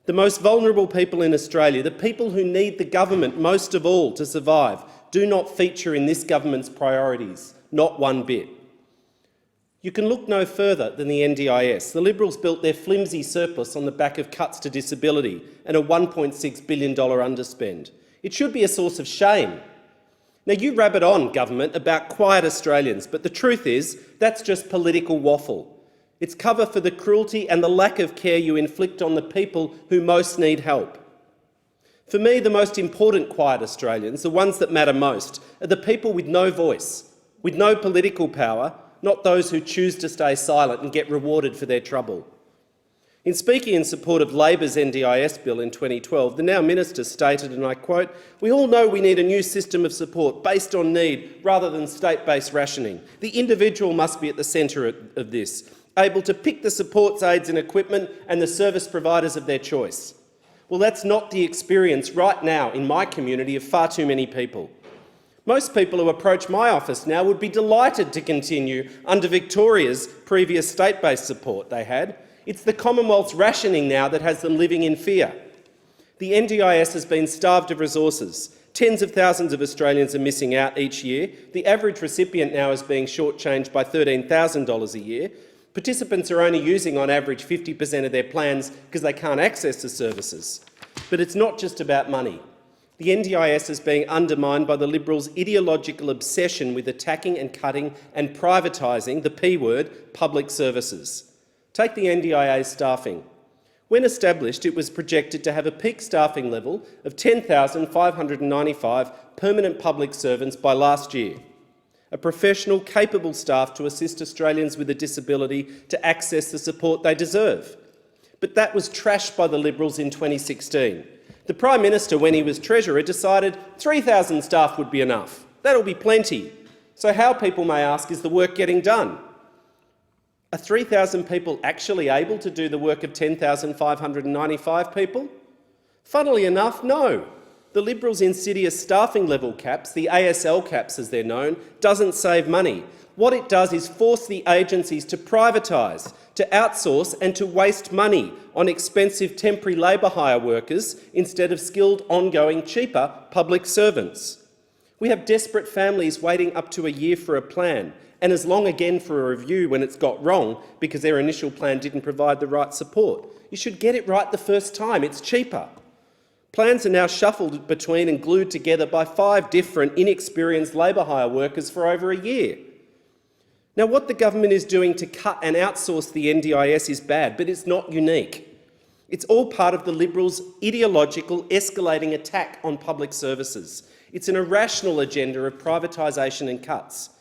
The most vulnerable people in Australia, the people who need the government most of all to survive, do not feature in this government's priorities, not one bit. You can look no further than the NDIS. The Liberals built their flimsy surplus on the back of cuts to disability and a $1.6 billion underspend. It should be a source of shame. Now, you rabbit on, government, about quiet Australians, but the truth is that's just political waffle. It's cover for the cruelty and the lack of care you inflict on the people who most need help. For me, the most important quiet Australians, the ones that matter most, are the people with no voice, with no political power, not those who choose to stay silent and get rewarded for their trouble. In speaking in support of Labor's NDIS bill in 2012, the now Minister stated, and I quote, "We all know we need a new system of support based on need rather than state-based rationing. The individual must be at the centre of this, able to pick the supports, aids and equipment and the service providers of their choice." Well, that's not the experience right now in my community of far too many people. Most people who approach my office now would be delighted to continue under Victoria's previous state-based support they had. It's the Commonwealth's rationing now that has them living in fear. The NDIS has been starved of resources. Tens of thousands of Australians are missing out each year. The average recipient now is being shortchanged by $13,000 a year. Participants are only using on average 50% of their plans because they can't access the services. But it's not just about money. The NDIS is being undermined by the Liberals' ideological obsession with attacking and cutting and privatising, the P word, public services. Take the NDIA staffing. When established, it was projected to have a peak staffing level of 10,595 permanent public servants by last year. A professional, capable staff to assist Australians with a disability to access the support they deserve. But that was trashed by the Liberals in 2016. The Prime Minister, when he was Treasurer, decided 3,000 staff would be enough. That'll be plenty. So how, people may ask, is the work getting done? Are 3,000 people actually able to do the work of 10,595 people? Funnily enough, no. The Liberals' insidious staffing level caps, the ASL caps as they're known, doesn't save money. What it does is force the agencies to privatise, to outsource and to waste money on expensive temporary labour hire workers instead of skilled, ongoing, cheaper public servants. We have desperate families waiting up to a year for a plan, and as long again for a review when it's got wrong because their initial plan didn't provide the right support. You should get it right the first time. It's cheaper. Plans are now shuffled between and glued together by 5 different inexperienced labour hire workers for over a year. Now, what the government is doing to cut and outsource the NDIS is bad, but it's not unique. It's all part of the Liberals' ideological, escalating attack on public services. It's an irrational agenda of privatisation and cuts.